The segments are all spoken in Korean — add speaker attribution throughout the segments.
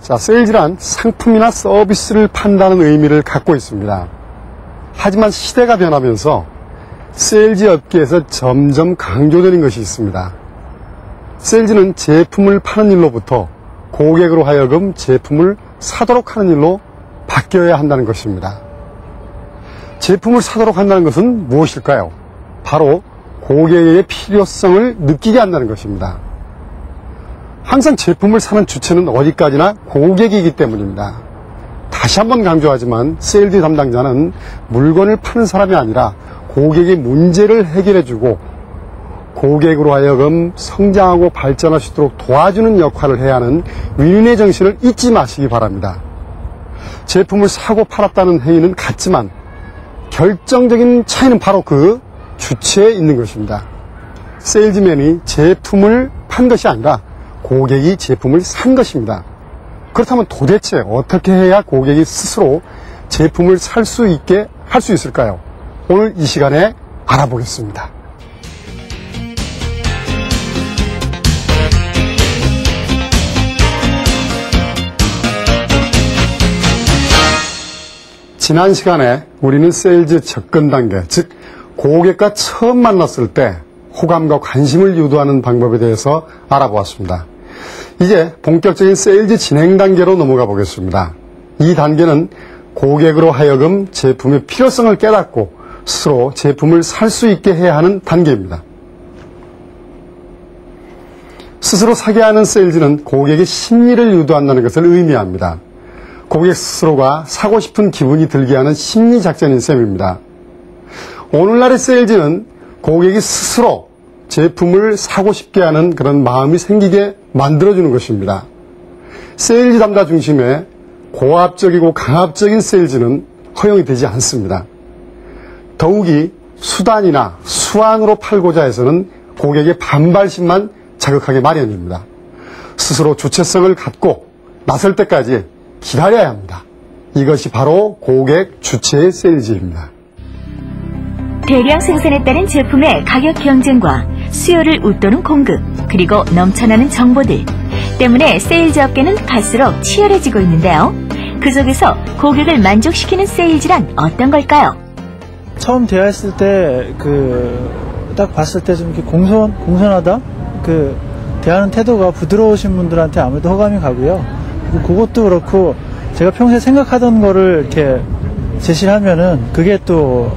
Speaker 1: 자, 세일즈란 상품이나 서비스를 판다는 의미를 갖고 있습니다. 하지만 시대가 변하면서 세일즈 업계에서 점점 강조되는 것이 있습니다. 세일즈는 제품을 파는 일로부터 고객으로 하여금 제품을 사도록 하는 일로 바뀌어야 한다는 것입니다. 제품을 사도록 한다는 것은 무엇일까요? 바로 고객의 필요성을 느끼게 한다는 것입니다. 항상 제품을 사는 주체는 어디까지나 고객이기 때문입니다. 다시 한번 강조하지만 세일즈 담당자는 물건을 파는 사람이 아니라 고객의 문제를 해결해주고 고객으로 하여금 성장하고 발전할 수 있도록 도와주는 역할을 해야 하는 윈윈의 정신을 잊지 마시기 바랍니다. 제품을 사고 팔았다는 행위는 같지만 결정적인 차이는 바로 그 주체에 있는 것입니다. 세일즈맨이 제품을 판 것이 아니라 고객이 제품을 산 것입니다. 그렇다면 도대체 어떻게 해야 고객이 스스로 제품을 살 수 있게 할 수 있을까요? 오늘 이 시간에 알아보겠습니다. 지난 시간에 우리는 세일즈 접근 단계, 즉 고객과 처음 만났을 때 호감과 관심을 유도하는 방법에 대해서 알아보았습니다. 이제 본격적인 세일즈 진행 단계로 넘어가 보겠습니다. 이 단계는 고객으로 하여금 제품의 필요성을 깨닫고 스스로 제품을 살 수 있게 해야 하는 단계입니다. 스스로 사게 하는 세일즈는 고객의 심리를 유도한다는 것을 의미합니다. 고객 스스로가 사고 싶은 기분이 들게 하는 심리 작전인 셈입니다. 오늘날의 세일즈는 고객이 스스로 제품을 사고 싶게 하는 그런 마음이 생기게 만들어주는 것입니다. 세일즈 담당 중심의 고압적이고 강압적인 세일즈는 허용이 되지 않습니다. 더욱이 수단이나 수완으로 팔고자 해서는 고객의 반발심만 자극하게 마련입니다. 스스로 주체성을 갖고 나설 때까지 기다려야 합니다. 이것이 바로 고객 주체의 세일즈입니다.
Speaker 2: 대량 생산에 따른 제품의 가격 경쟁과 수요를 웃도는 공급, 그리고 넘쳐나는 정보들 때문에 세일즈 업계는 갈수록 치열해지고 있는데요. 그 속에서 고객을 만족시키는 세일즈란 어떤 걸까요?
Speaker 3: 처음 대화했을 때 딱 봤을 때 좀 이렇게 공손하다? 대하는 태도가 부드러우신 분들한테 아무래도 호감이 가고요. 그리고 그것도 그렇고 제가 평소에 생각하던 거를 이렇게 제시를 하면은 그게 또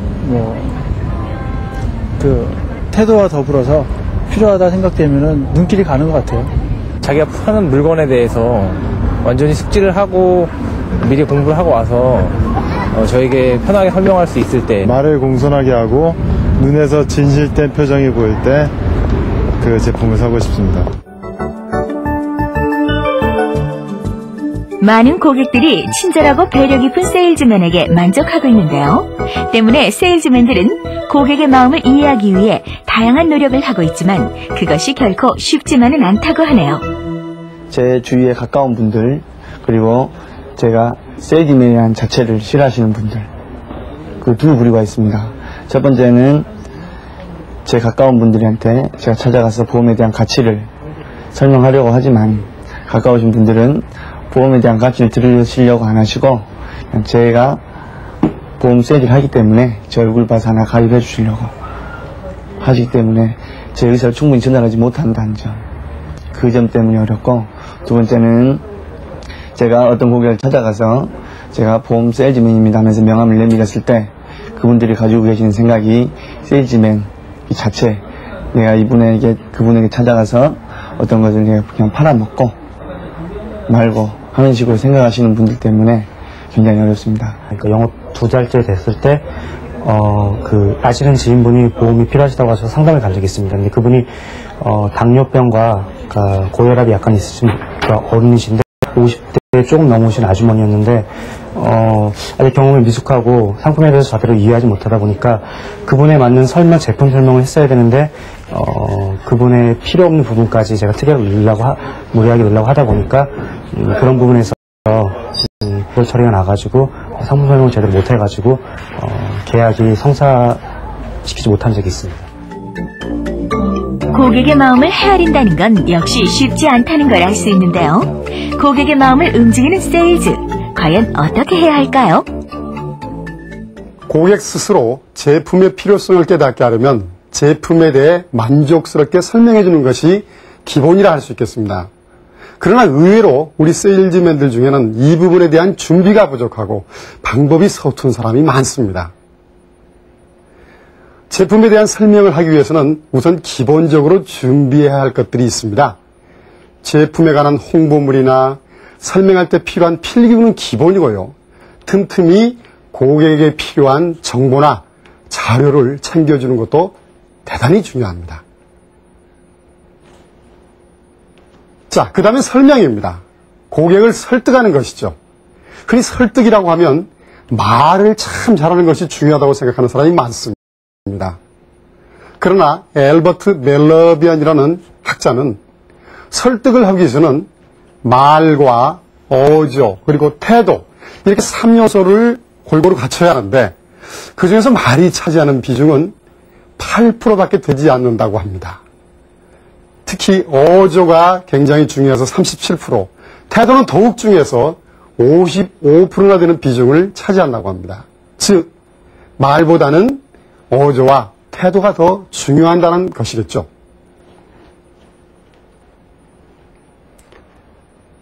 Speaker 3: 태도와 더불어서 필요하다 생각되면은 눈길이 가는 것 같아요.
Speaker 4: 자기가 파는 물건에 대해서 완전히 숙지를 하고 미리 공부를 하고 와서 저에게 편하게 설명할 수 있을 때
Speaker 5: 말을 공손하게 하고 눈에서 진실된 표정이 보일 때 그 제품을 사고 싶습니다.
Speaker 2: 많은 고객들이 친절하고 배려 깊은 세일즈맨에게 만족하고 있는데요. 때문에 세일즈맨들은 고객의 마음을 이해하기 위해 다양한 노력을 하고 있지만 그것이 결코 쉽지만은 않다고 하네요.
Speaker 6: 제 주위에 가까운 분들, 그리고 제가 세일즈맨이라는 자체를 싫어하시는 분들, 그 두 부류가 있습니다. 첫 번째는 제 가까운 분들한테 제가 찾아가서 보험에 대한 가치를 설명하려고 하지만 가까우신 분들은 보험에 대한 가치를 들으시려고 안 하시고 그냥 제가 보험 세일을 하기 때문에 제 얼굴 봐서 하나 가입해 주시려고 하시기 때문에 제 의사를 충분히 전달하지 못한다는 점, 그 점 때문에 어렵고, 두 번째는 제가 어떤 고객을 찾아가서 제가 보험 세일즈맨입니다 하면서 명함을 내밀었을 때 그분들이 가지고 계시는 생각이 세일즈맨 이 자체, 내가 그분에게 찾아가서 어떤 것을 그냥 팔아먹고 말고 하는 식으로 생각하시는 분들 때문에 굉장히 어렵습니다.
Speaker 7: 그러니까 영업 2달째 됐을 때 아시는 지인분이 보험이 필요하시다고 하셔서 상담을 간 적이 있습니다. 근데 그분이 당뇨병과 고혈압이 약간 있으신 어른이신데 50대 조금 넘으신 아주머니였는데 아직 경험이 미숙하고 상품에 대해서 제대로 이해하지 못하다 보니까 그분에 맞는 제품 설명을 했어야 되는데 그분의 필요 없는 부분까지 제가 특약을 무리하게 넣으려고 하다 보니까 그런 부분에서 그걸 처리가 나가지고 상품 설명을 제대로 못해가지고 계약이 성사시키지 못한 적이 있습니다.
Speaker 2: 고객의 마음을 헤아린다는 건 역시 쉽지 않다는 걸 알 수 있는데요. 고객의 마음을 움직이는 세일즈, 과연 어떻게 해야 할까요?
Speaker 1: 고객 스스로 제품의 필요성을 깨닫게 하려면 제품에 대해 만족스럽게 설명해 주는 것이 기본이라 할 수 있겠습니다. 그러나 의외로 우리 세일즈맨들 중에는 이 부분에 대한 준비가 부족하고 방법이 서툰 사람이 많습니다. 제품에 대한 설명을 하기 위해서는 우선 기본적으로 준비해야 할 것들이 있습니다. 제품에 관한 홍보물이나 설명할 때 필요한 필기구는 기본이고요. 틈틈이 고객에게 필요한 정보나 자료를 챙겨주는 것도 대단히 중요합니다. 자, 그 다음에 설명입니다. 고객을 설득하는 것이죠. 흔히 설득이라고 하면 말을 참 잘하는 것이 중요하다고 생각하는 사람이 많습니다. 그러나 엘버트 멜러비안이라는 학자는 설득을 하기 위해서는 말과 어조 그리고 태도 이렇게 3요소를 골고루 갖춰야 하는데 그중에서 말이 차지하는 비중은 8%밖에 되지 않는다고 합니다. 특히 어조가 굉장히 중요해서 37%, 태도는 더욱 중요해서 55%나 되는 비중을 차지한다고 합니다. 즉 말보다는 어조와 태도가 더 중요하다는 것이겠죠.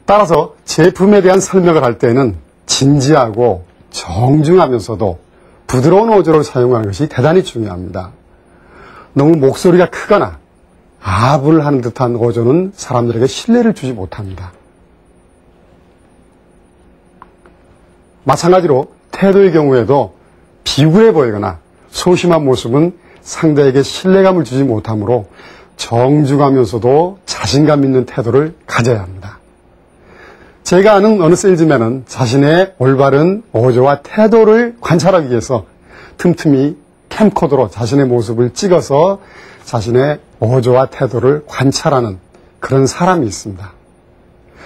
Speaker 1: 따라서 제품에 대한 설명을 할 때는 진지하고 정중하면서도 부드러운 어조를 사용하는 것이 대단히 중요합니다. 너무 목소리가 크거나 아부를 하는 듯한 어조는 사람들에게 신뢰를 주지 못합니다. 마찬가지로 태도의 경우에도 비굴해 보이거나 소심한 모습은 상대에게 신뢰감을 주지 못하므로 정중하면서도 자신감 있는 태도를 가져야 합니다. 제가 아는 어느 세일즈맨은 자신의 올바른 어조와 태도를 관찰하기 위해서 틈틈이 캠코더로 자신의 모습을 찍어서 자신의 어조와 태도를 관찰하는 그런 사람이 있습니다.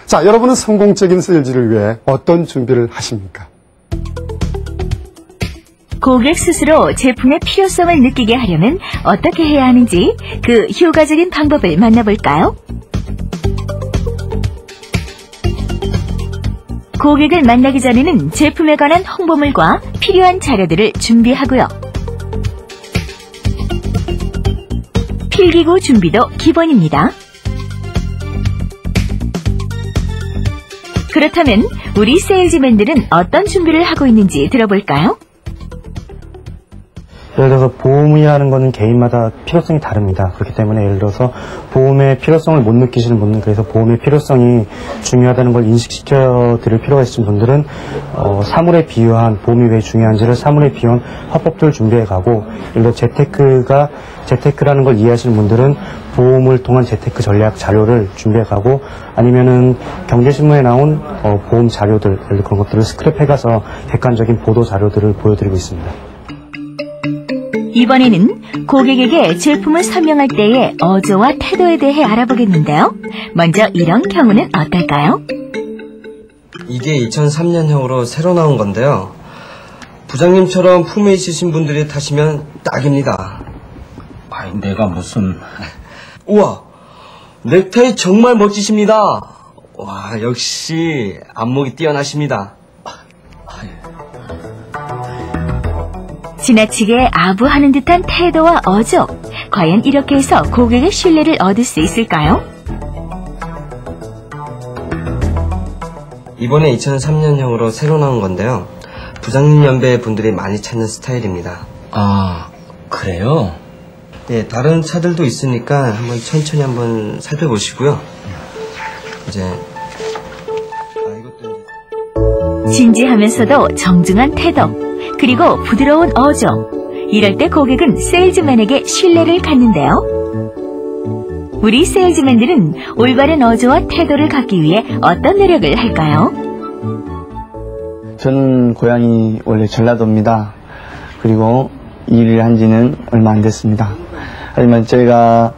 Speaker 1: 자, 여러분은 성공적인 세일즈를 위해 어떤 준비를 하십니까?
Speaker 2: 고객 스스로 제품의 필요성을 느끼게 하려면 어떻게 해야 하는지 그 효과적인 방법을 만나볼까요? 고객을 만나기 전에는 제품에 관한 홍보물과 필요한 자료들을 준비하고요. 필기구 준비도 기본입니다. 그렇다면 우리 세일즈맨들은 어떤 준비를 하고 있는지 들어볼까요?
Speaker 7: 예를 들어서 보험이라는 거는 개인마다 필요성이 다릅니다. 그렇기 때문에 예를 들어서 보험의 필요성을 못 느끼시는 분은 그래서 보험의 필요성이 중요하다는 걸 인식시켜 드릴 필요가 있으신 분들은 사물에 비유한 보험이 왜 중요한지를 사물에 비유한 화법들을 준비해 가고 예를 들어 재테크라는 걸 이해하시는 분들은 보험을 통한 재테크 전략 자료를 준비해 가고 아니면은 경제신문에 나온 보험 자료들 예를 들어 그런 것들을 스크랩해 가서 객관적인 보도 자료들을 보여드리고 있습니다.
Speaker 2: 이번에는 고객에게 제품을 설명할 때의 어조와 태도에 대해 알아보겠는데요. 먼저 이런 경우는 어떨까요?
Speaker 8: 이게 2003년형으로 새로 나온 건데요. 부장님처럼 품위 있으신 분들이 타시면 딱입니다.
Speaker 9: 아이, 내가 무슨...
Speaker 8: 우와! 넥타이 정말 멋지십니다. 와, 역시 안목이 뛰어나십니다.
Speaker 2: 지나치게 아부하는 듯한 태도와 어조, 과연 이렇게 해서 고객의 신뢰를 얻을 수 있을까요?
Speaker 8: 이번에 2003년형으로 새로 나온 건데요. 부장님 연배 분들이 많이 찾는 스타일입니다.
Speaker 9: 아, 그래요?
Speaker 8: 네, 다른 차들도 있으니까 한번 천천히 한번 살펴보시고요. 이제
Speaker 2: 진지하면서도 정중한 태도, 그리고 부드러운 어조. 이럴 때 고객은 세일즈맨에게 신뢰를 갖는데요. 우리 세일즈맨들은 올바른 어조와 태도를 갖기 위해 어떤 노력을 할까요?
Speaker 6: 저는 고향이 원래 전라도입니다. 그리고 일을 한 지는 얼마 안 됐습니다. 하지만 제가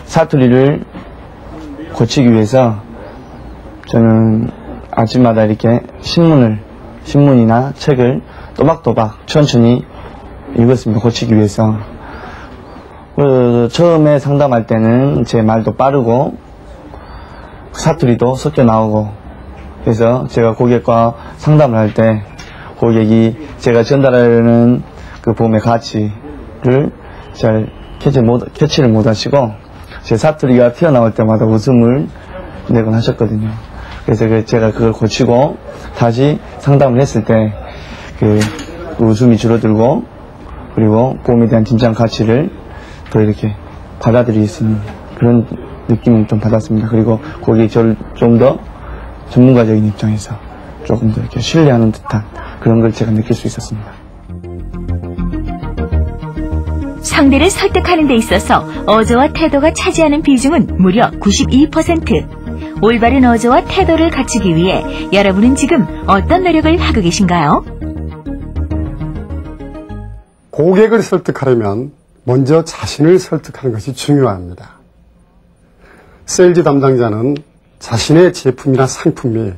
Speaker 6: 사투리를 고치기 위해서 저는 아침마다 이렇게 신문이나 책을 또박또박 천천히 읽었습니다. 고치기 위해서. 처음에 상담할 때는 제 말도 빠르고 사투리도 섞여 나오고, 그래서 제가 고객과 상담을 할 때 고객이 제가 전달하려는 그 보험의 가치를 잘 캐치를 못 하시고 제 사투리가 튀어나올 때마다 웃음을 내곤 하셨거든요. 그래서 제가 그걸 고치고 다시 상담을 했을 때 그 웃음이 줄어들고, 그리고 보험에 대한 진짜한 가치를 더 이렇게 받아들일 수 있는 그런 느낌을 좀 받았습니다. 그리고 고객이 저를 좀 더 전문가적인 입장에서 조금 더 이렇게 신뢰하는 듯한 그런 걸 제가 느낄 수 있었습니다.
Speaker 2: 상대를 설득하는 데 있어서 어조와 태도가 차지하는 비중은 무려 92%. 올바른 어조와 태도를 갖추기 위해 여러분은 지금 어떤 노력을 하고 계신가요?
Speaker 1: 고객을 설득하려면 먼저 자신을 설득하는 것이 중요합니다. 세일즈 담당자는 자신의 제품이나 상품이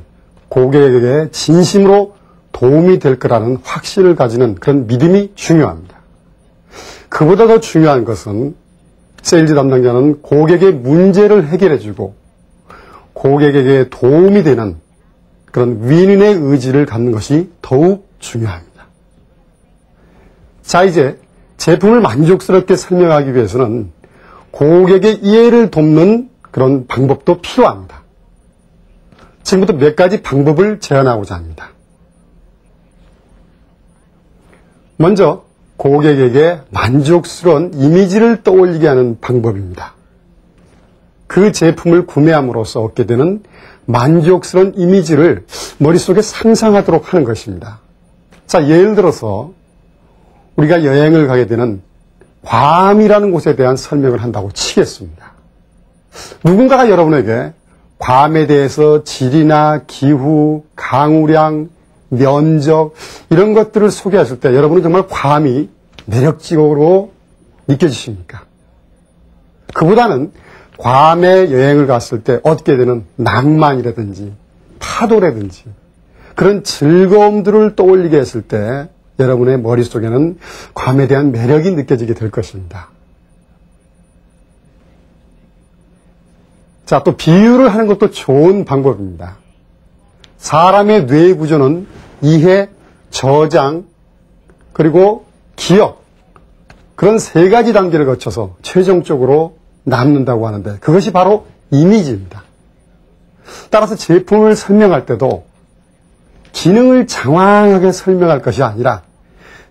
Speaker 1: 고객에게 진심으로 도움이 될 거라는 확신을 가지는 그런 믿음이 중요합니다. 그보다 더 중요한 것은 세일즈 담당자는 고객의 문제를 해결해주고 고객에게 도움이 되는 그런 윈윈의 의지를 갖는 것이 더욱 중요합니다. 자, 이제 제품을 만족스럽게 설명하기 위해서는 고객의 이해를 돕는 그런 방법도 필요합니다. 지금부터 몇 가지 방법을 제안하고자 합니다. 먼저 고객에게 만족스러운 이미지를 떠올리게 하는 방법입니다. 그 제품을 구매함으로써 얻게 되는 만족스러운 이미지를 머릿속에 상상하도록 하는 것입니다. 자, 예를 들어서 우리가 여행을 가게 되는 괌이라는 곳에 대한 설명을 한다고 치겠습니다. 누군가가 여러분에게 괌에 대해서 지리나 기후, 강우량, 면적 이런 것들을 소개하실 때 여러분은 정말 괌이 매력적으로 느껴지십니까? 그보다는 괌에 여행을 갔을 때 얻게 되는 낭만이라든지 파도라든지 그런 즐거움들을 떠올리게 했을 때 여러분의 머릿속에는 괌에 대한 매력이 느껴지게 될 것입니다. 자, 또 비유를 하는 것도 좋은 방법입니다. 사람의 뇌 구조는 이해, 저장, 그리고 기억, 그런 세 가지 단계를 거쳐서 최종적으로 남는다고 하는데 그것이 바로 이미지입니다. 따라서 제품을 설명할 때도 기능을 장황하게 설명할 것이 아니라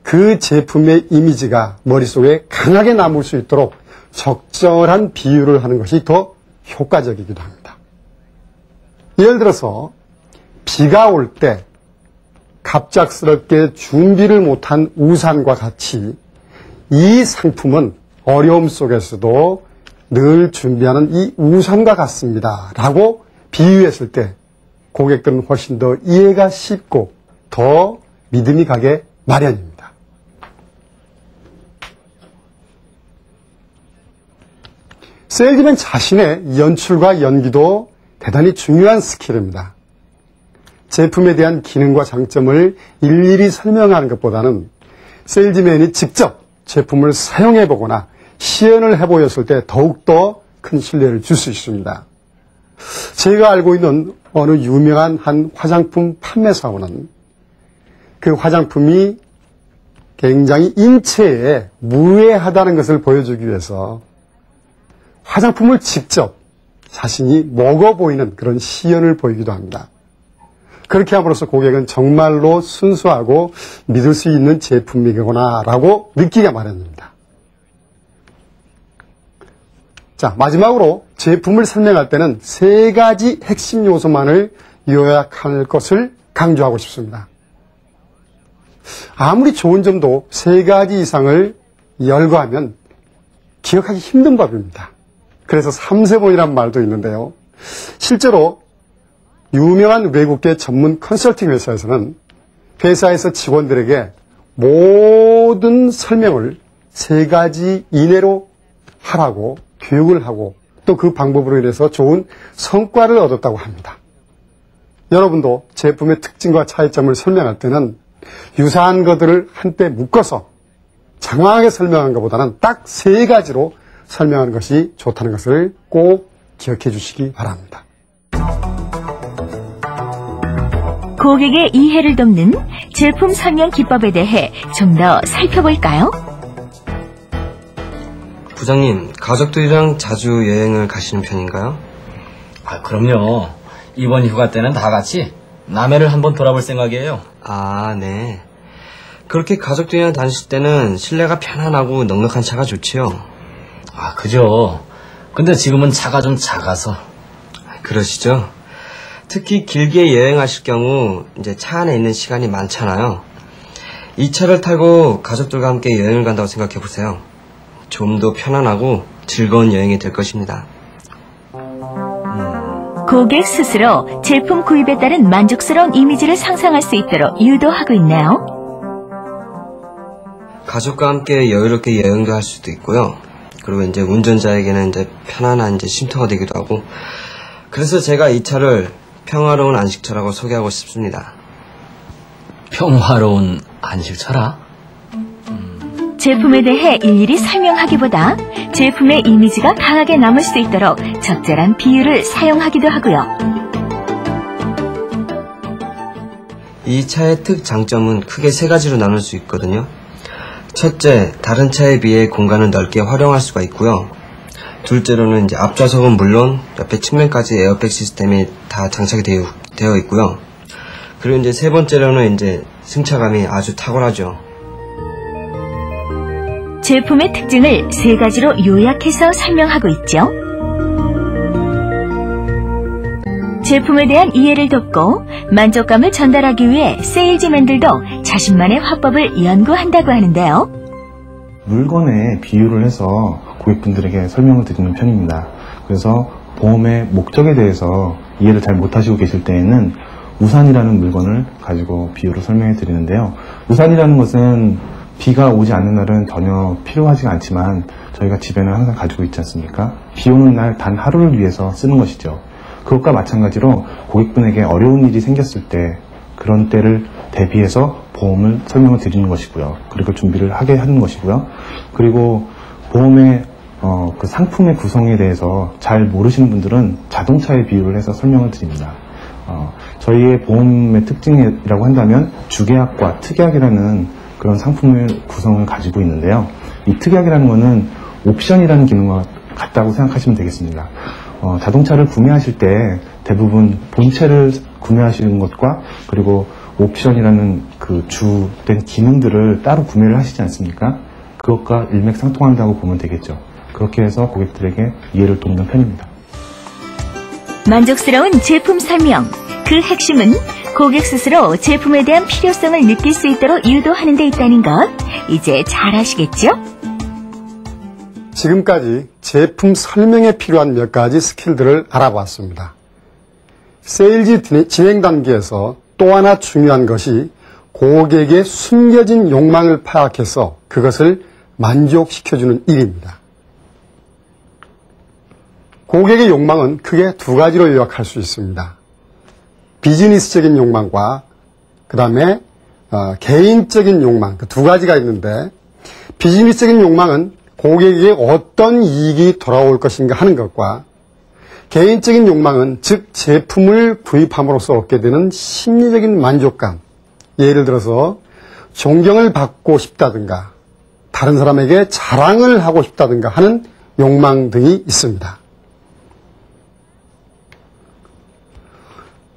Speaker 1: 그 제품의 이미지가 머릿속에 강하게 남을 수 있도록 적절한 비유를 하는 것이 더 효과적이기도 합니다. 예를 들어서 비가 올 때 갑작스럽게 준비를 못한 우산과 같이 이 상품은 어려움 속에서도 늘 준비하는 이 우산과 같습니다. 라고 비유했을 때 고객들은 훨씬 더 이해가 쉽고 더 믿음이 가게 마련입니다. 세일즈맨 자신의 연출과 연기도 대단히 중요한 스킬입니다. 제품에 대한 기능과 장점을 일일이 설명하는 것보다는 세일즈맨이 직접 제품을 사용해보거나 시연을 해보였을 때 더욱더 큰 신뢰를 줄 수 있습니다. 제가 알고 있는 어느 유명한 한 화장품 판매사원은 그 화장품이 굉장히 인체에 무해하다는 것을 보여주기 위해서 화장품을 직접 자신이 먹어 보이는 그런 시연을 보이기도 합니다. 그렇게 함으로써 고객은 정말로 순수하고 믿을 수 있는 제품이구나라고 느끼게 마련입니다. 자, 마지막으로 제품을 설명할 때는 세 가지 핵심 요소만을 요약할 것을 강조하고 싶습니다. 아무리 좋은 점도 세 가지 이상을 열거하면 기억하기 힘든 법입니다. 그래서 3세본이라는 말도 있는데요. 실제로 유명한 외국계 전문 컨설팅 회사에서는 회사에서 직원들에게 모든 설명을 세 가지 이내로 하라고 교육을 하고 또 그 방법으로 인해서 좋은 성과를 얻었다고 합니다. 여러분도 제품의 특징과 차이점을 설명할 때는 유사한 것들을 한때 묶어서 장황하게 설명한 것보다는 딱 3가지로 설명하는 것이 좋다는 것을 꼭 기억해 주시기 바랍니다.
Speaker 2: 고객의 이해를 돕는 제품 설명 기법에 대해 좀 더 살펴볼까요?
Speaker 8: 부장님, 가족들이랑 자주 여행을 가시는 편인가요?
Speaker 9: 아, 그럼요. 이번 휴가 때는 다 같이 남해를 한번 돌아볼 생각이에요.
Speaker 8: 아, 네. 그렇게 가족들이랑 다니실 때는 실내가 편안하고 넉넉한 차가 좋지요.
Speaker 9: 아, 그죠. 근데 지금은 차가 좀 작아서.
Speaker 8: 그러시죠? 특히 길게 여행하실 경우 이제 차 안에 있는 시간이 많잖아요. 이 차를 타고 가족들과 함께 여행을 간다고 생각해 보세요. 좀 더 편안하고 즐거운 여행이 될 것입니다.
Speaker 2: 고객 스스로 제품 구입에 따른 만족스러운 이미지를 상상할 수 있도록 유도하고 있네요.
Speaker 8: 가족과 함께 여유롭게 여행도 할 수도 있고요. 그리고 이제 운전자에게는 이제 편안한 이제 쉼터가 되기도 하고. 그래서 제가 이 차를 평화로운 안식처라고 소개하고 싶습니다.
Speaker 9: 평화로운 안식처라?
Speaker 2: 제품에 대해 일일이 설명하기보다 제품의 이미지가 강하게 남을 수 있도록 적절한 비유를 사용하기도 하고요.
Speaker 8: 이 차의 특장점은 크게 3가지로 나눌 수 있거든요. 첫째, 다른 차에 비해 공간을 넓게 활용할 수가 있고요. 둘째로는 이제 앞좌석은 물론 옆에 측면까지 에어백 시스템이 다 장착이 되어 있고요. 그리고 이제 3번째로는 이제 승차감이 아주 탁월하죠.
Speaker 2: 제품의 특징을 3가지로 요약해서 설명하고 있죠. 제품에 대한 이해를 돕고 만족감을 전달하기 위해 세일즈맨들도 자신만의 화법을 연구한다고 하는데요.
Speaker 10: 물건에 비유를 해서 고객분들에게 설명을 드리는 편입니다. 그래서 보험의 목적에 대해서 이해를 잘 못하시고 계실 때에는 우산이라는 물건을 가지고 비유로 설명해 드리는데요. 우산이라는 것은 비가 오지 않는 날은 전혀 필요하지가 않지만 저희가 집에는 항상 가지고 있지 않습니까? 비 오는 날 단 하루를 위해서 쓰는 것이죠. 그것과 마찬가지로 고객분에게 어려운 일이 생겼을 때 그런 때를 대비해서 보험을 설명을 드리는 것이고요. 그리고 준비를 하게 하는 것이고요. 그리고 보험의 그 상품의 구성에 대해서 잘 모르시는 분들은 자동차에 비유를 해서 설명을 드립니다. 저희의 보험의 특징이라고 한다면 주계약과 특약이라는 그런 상품의 구성을 가지고 있는데요. 이 특약이라는 것은 옵션이라는 기능과 같다고 생각하시면 되겠습니다. 자동차를 구매하실 때 대부분 본체를 구매하시는 것과 그리고 옵션이라는 그 주된 기능들을 따로 구매를 하시지 않습니까? 그것과 일맥상통한다고 보면 되겠죠. 그렇게 해서 고객들에게 이해를 돕는 편입니다.
Speaker 2: 만족스러운 제품 설명. 그 핵심은 고객 스스로 제품에 대한 필요성을 느낄 수 있도록 유도하는 데 있다는 것. 이제 잘 아시겠죠?
Speaker 1: 지금까지 제품 설명에 필요한 몇 가지 스킬들을 알아봤습니다. 세일즈 진행 단계에서 또 하나 중요한 것이 고객의 숨겨진 욕망을 파악해서 그것을 만족시켜주는 일입니다. 고객의 욕망은 크게 2가지로 요약할 수 있습니다. 비즈니스적인 욕망과 그 다음에 개인적인 욕망, 그 2가지가 있는데 비즈니스적인 욕망은 고객에게 어떤 이익이 돌아올 것인가 하는 것과 개인적인 욕망은 즉 제품을 구입함으로써 얻게 되는 심리적인 만족감, 예를 들어서 존경을 받고 싶다든가 다른 사람에게 자랑을 하고 싶다든가 하는 욕망 등이 있습니다.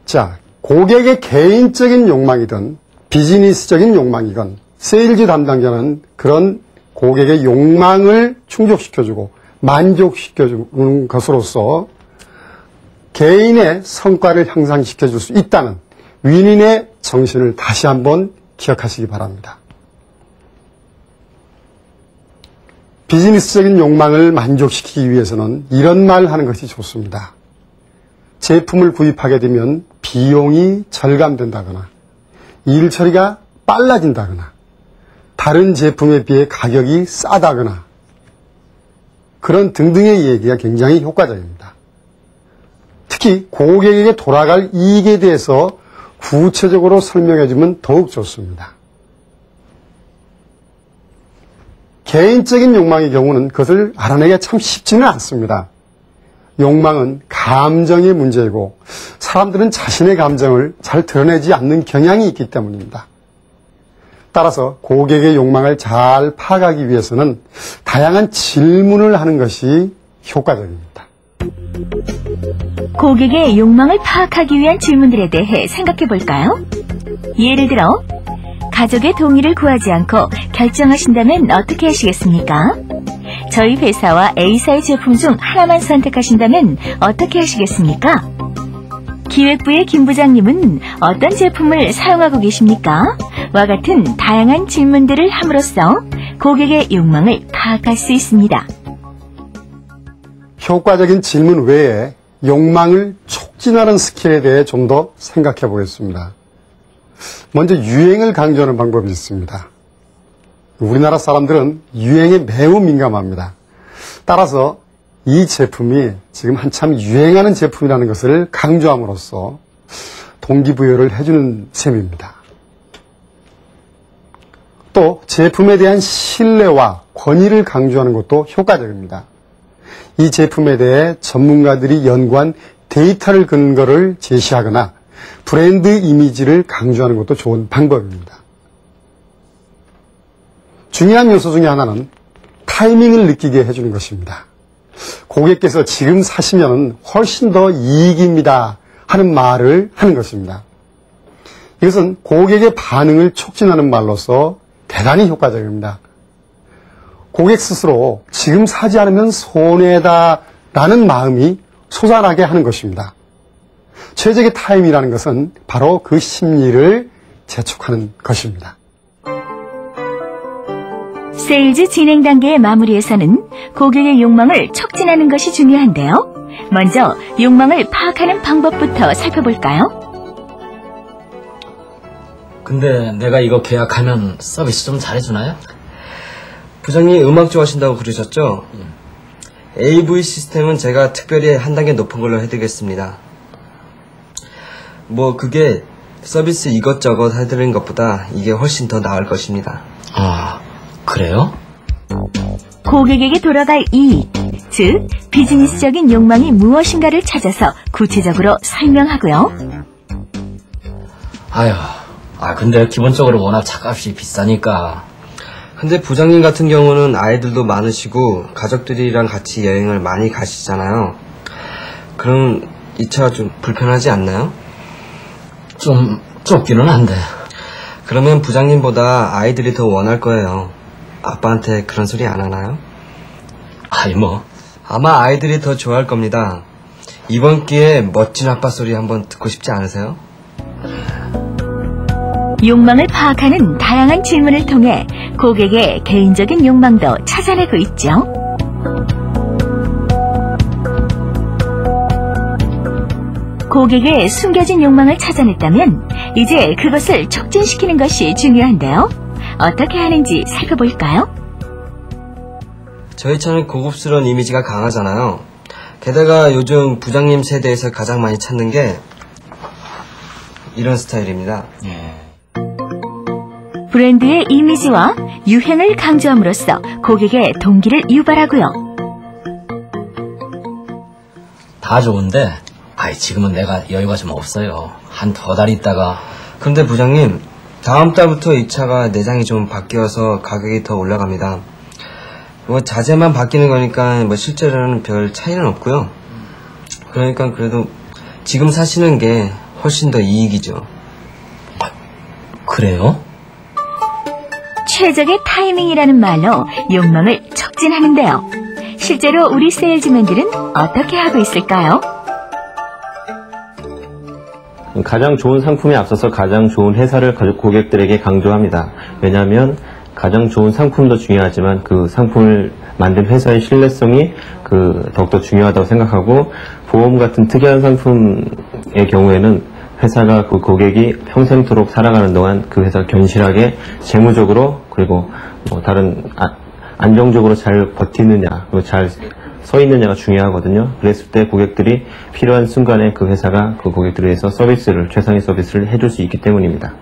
Speaker 1: 자, 고객의 개인적인 욕망이든 비즈니스적인 욕망이건 세일즈 담당자는 그런 고객의 욕망을 충족시켜주고 만족시켜주는 것으로서 개인의 성과를 향상시켜줄 수 있다는 윈윈의 정신을 다시 한번 기억하시기 바랍니다. 비즈니스적인 욕망을 만족시키기 위해서는 이런 말 하는 것이 좋습니다. 제품을 구입하게 되면 비용이 절감된다거나 일 처리가 빨라진다거나 다른 제품에 비해 가격이 싸다거나 그런 등등의 얘기가 굉장히 효과적입니다. 특히 고객에게 돌아갈 이익에 대해서 구체적으로 설명해 주면 더욱 좋습니다. 개인적인 욕망의 경우는 그것을 알아내기가 참 쉽지는 않습니다. 욕망은 감정의 문제이고 사람들은 자신의 감정을 잘 드러내지 않는 경향이 있기 때문입니다. 따라서 고객의 욕망을 잘 파악하기 위해서는 다양한 질문을 하는 것이 효과적입니다.
Speaker 2: 고객의 욕망을 파악하기 위한 질문들에 대해 생각해 볼까요? 예를 들어, 가족의 동의를 구하지 않고 결정하신다면 어떻게 하시겠습니까? 저희 회사와 A사의 제품 중 하나만 선택하신다면 어떻게 하시겠습니까? 기획부의 김 부장님은 어떤 제품을 사용하고 계십니까? 와 같은 다양한 질문들을 함으로써 고객의 욕망을 파악할 수 있습니다.
Speaker 1: 효과적인 질문 외에 욕망을 촉진하는 스킬에 대해 좀 더 생각해 보겠습니다. 먼저 유행을 강조하는 방법이 있습니다. 우리나라 사람들은 유행에 매우 민감합니다. 따라서 이 제품이 지금 한참 유행하는 제품이라는 것을 강조함으로써 동기부여를 해주는 셈입니다. 또 제품에 대한 신뢰와 권위를 강조하는 것도 효과적입니다. 이 제품에 대해 전문가들이 연구한 데이터를 근거를 제시하거나 브랜드 이미지를 강조하는 것도 좋은 방법입니다. 중요한 요소 중에 하나는 타이밍을 느끼게 해주는 것입니다. 고객께서 지금 사시면 훨씬 더 이익입니다 하는 말을 하는 것입니다. 이것은 고객의 반응을 촉진하는 말로서 대단히 효과적입니다. 고객 스스로 지금 사지 않으면 손해다 라는 마음이 솟아나게 하는 것입니다. 최적의 타임이라는 것은 바로 그 심리를 재촉하는 것입니다.
Speaker 2: 세일즈 진행 단계의 마무리에서는 고객의 욕망을 촉진하는 것이 중요한데요. 먼저 욕망을 파악하는 방법부터 살펴볼까요?
Speaker 9: 근데 내가 이거 계약하면 서비스 좀 잘해주나요?
Speaker 8: 부장님 음악 좋아하신다고 그러셨죠? AV 시스템은 제가 특별히 한 단계 높은 걸로 해드리겠습니다. 그게 서비스 이것저것 해드리는 것보다 이게 훨씬 더 나을 것입니다.
Speaker 9: 아, 그래요?
Speaker 2: 고객에게 돌아갈 이익, 즉 비즈니스적인 욕망이 무엇인가를 찾아서 구체적으로 설명하고요.
Speaker 9: 근데 기본적으로 워낙 차값이 비싸니까.
Speaker 8: 근데 부장님 같은 경우는 아이들도 많으시고 가족들이랑 같이 여행을 많이 가시잖아요. 그럼 이 차가 좀 불편하지 않나요?
Speaker 9: 좀 좁기는 한데.
Speaker 8: 그러면 부장님보다 아이들이 더 원할 거예요. 아빠한테 그런 소리 안 하나요? 아마 아이들이 더 좋아할 겁니다. 이번 기회에 멋진 아빠 소리 한번 듣고 싶지 않으세요?
Speaker 2: 욕망을 파악하는 다양한 질문을 통해 고객의 개인적인 욕망도 찾아내고 있죠. 고객의 숨겨진 욕망을 찾아냈다면 이제 그것을 촉진시키는 것이 중요한데요. 어떻게 하는지 살펴볼까요?
Speaker 8: 저희 차는 고급스러운 이미지가 강하잖아요. 게다가 요즘 부장님 세대에서 가장 많이 찾는 게 이런 스타일입니다.
Speaker 2: 브랜드의 이미지와 유행을 강조함으로써 고객의 동기를 유발하고요.
Speaker 9: 다 좋은데 지금은 내가 여유가 좀 없어요. 한 2달 있다가.
Speaker 8: 근데 부장님, 다음 달부터 이 차가 내장이 좀 바뀌어서 가격이 더 올라갑니다. 자재만 바뀌는 거니까 실제로는 별 차이는 없고요. 그러니까 그래도 지금 사시는 게 훨씬 더 이익이죠.
Speaker 9: 그래요?
Speaker 2: 최적의 타이밍이라는 말로 욕망을 촉진하는데요. 실제로 우리 세일즈맨들은 어떻게 하고 있을까요?
Speaker 11: 가장 좋은 상품에 앞서서 가장 좋은 회사를 고객들에게 강조합니다. 왜냐하면 가장 좋은 상품도 중요하지만 그 상품을 만든 회사의 신뢰성이 더욱더 중요하다고 생각하고, 보험 같은 특이한 상품의 경우에는 회사가 그 고객이 평생토록 살아가는 동안 그 회사가 견실하게 재무적으로 그리고 다른 안정적으로 잘 버티느냐, 그리고 잘 서 있느냐가 중요하거든요. 그랬을 때 고객들이 필요한 순간에 그 회사가 그 고객들에 대해서 서비스를, 최상의 서비스를 해줄 수 있기 때문입니다.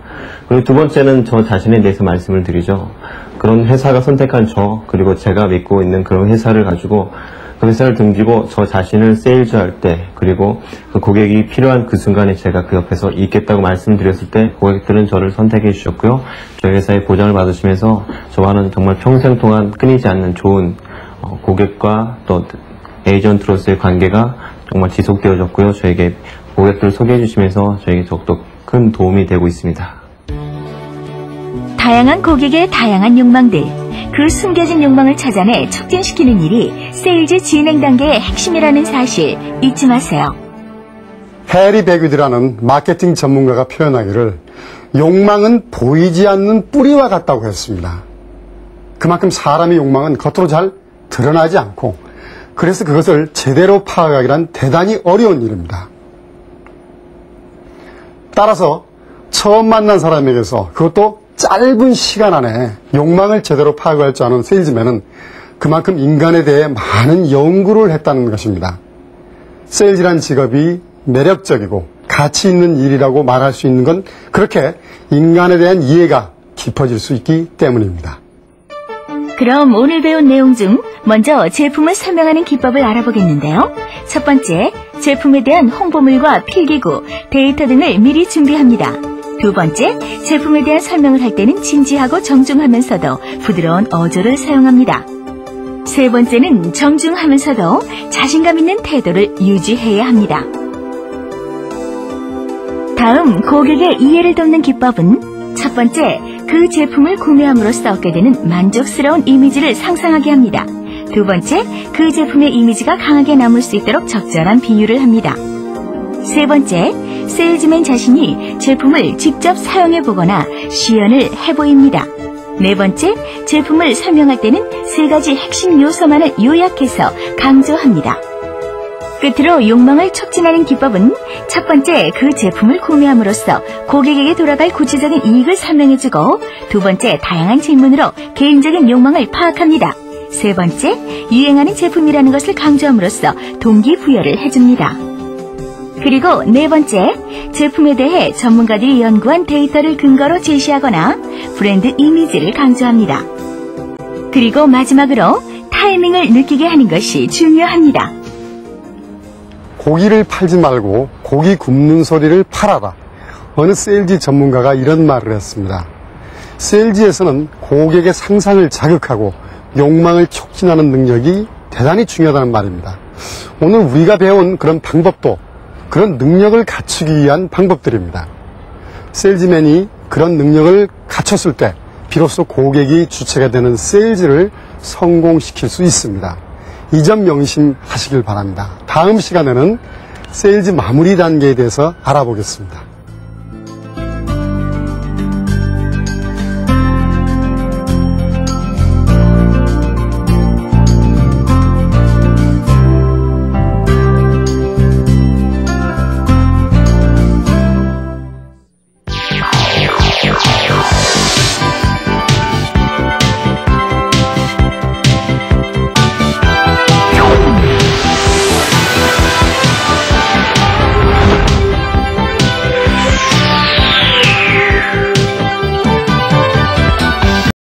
Speaker 11: 그리고 두 번째는 저 자신에 대해서 말씀을 드리죠. 그런 회사가 선택한 저, 그리고 제가 믿고 있는 그런 회사를 가지고 그 회사를 등지고 저 자신을 세일즈할 때, 그리고 그 고객이 필요한 그 순간에 제가 그 옆에서 있겠다고 말씀드렸을 때 고객들은 저를 선택해 주셨고요. 저희 회사의 보장을 받으시면서 저와는 정말 평생 동안 끊이지 않는 좋은 고객과 또 에이전트로서의 관계가 정말 지속되어졌고요. 저에게 고객들을 소개해 주시면서 저에게 더욱더 큰 도움이 되고 있습니다.
Speaker 2: 다양한 고객의 다양한 욕망들, 그 숨겨진 욕망을 찾아내 촉진시키는 일이 세일즈 진행 단계의 핵심이라는 사실 잊지 마세요.
Speaker 1: 해리 베귀드라는 마케팅 전문가가 표현하기를 욕망은 보이지 않는 뿌리와 같다고 했습니다. 그만큼 사람의 욕망은 겉으로 잘 드러나지 않고, 그래서 그것을 제대로 파악하기란 대단히 어려운 일입니다. 따라서 처음 만난 사람에게서, 그것도 짧은 시간 안에 욕망을 제대로 파악할 줄 아는 세일즈맨은 그만큼 인간에 대해 많은 연구를 했다는 것입니다. 세일즈란 직업이 매력적이고 가치 있는 일이라고 말할 수 있는 건 그렇게 인간에 대한 이해가 깊어질 수 있기 때문입니다.
Speaker 2: 그럼 오늘 배운 내용 중 먼저 제품을 설명하는 기법을 알아보겠는데요. 첫 번째, 제품에 대한 홍보물과 필기구, 데이터 등을 미리 준비합니다. 두 번째, 제품에 대한 설명을 할 때는 진지하고 정중하면서도 부드러운 어조를 사용합니다. 세 번째는 정중하면서도 자신감 있는 태도를 유지해야 합니다. 다음, 고객의 이해를 돕는 기법은 첫 번째, 그 제품을 구매함으로써 얻게 되는 만족스러운 이미지를 상상하게 합니다. 두 번째, 그 제품의 이미지가 강하게 남을 수 있도록 적절한 비유를 합니다. 세 번째, 세일즈맨 자신이 제품을 직접 사용해보거나 시연을 해보입니다. 네 번째, 제품을 설명할 때는 세 가지 핵심 요소만을 요약해서 강조합니다. 끝으로 욕망을 촉진하는 기법은 첫 번째, 그 제품을 구매함으로써 고객에게 돌아갈 구체적인 이익을 설명해주고, 두 번째, 다양한 질문으로 개인적인 욕망을 파악합니다. 세 번째, 유행하는 제품이라는 것을 강조함으로써 동기부여를 해줍니다. 그리고 네 번째, 제품에 대해 전문가들이 연구한 데이터를 근거로 제시하거나 브랜드 이미지를 강조합니다. 그리고 마지막으로 타이밍을 느끼게 하는 것이 중요합니다.
Speaker 1: 고기를 팔지 말고 고기 굽는 소리를 팔아라. 어느 세일즈 전문가가 이런 말을 했습니다. 세일즈에서는 고객의 상상을 자극하고 욕망을 촉진하는 능력이 대단히 중요하다는 말입니다. 오늘 우리가 배운 그런 방법도 그런 능력을 갖추기 위한 방법들입니다. 세일즈맨이 그런 능력을 갖췄을 때 비로소 고객이 주체가 되는 세일즈를 성공시킬 수 있습니다. 이 점 명심하시길 바랍니다. 다음 시간에는 세일즈 마무리 단계에 대해서 알아보겠습니다.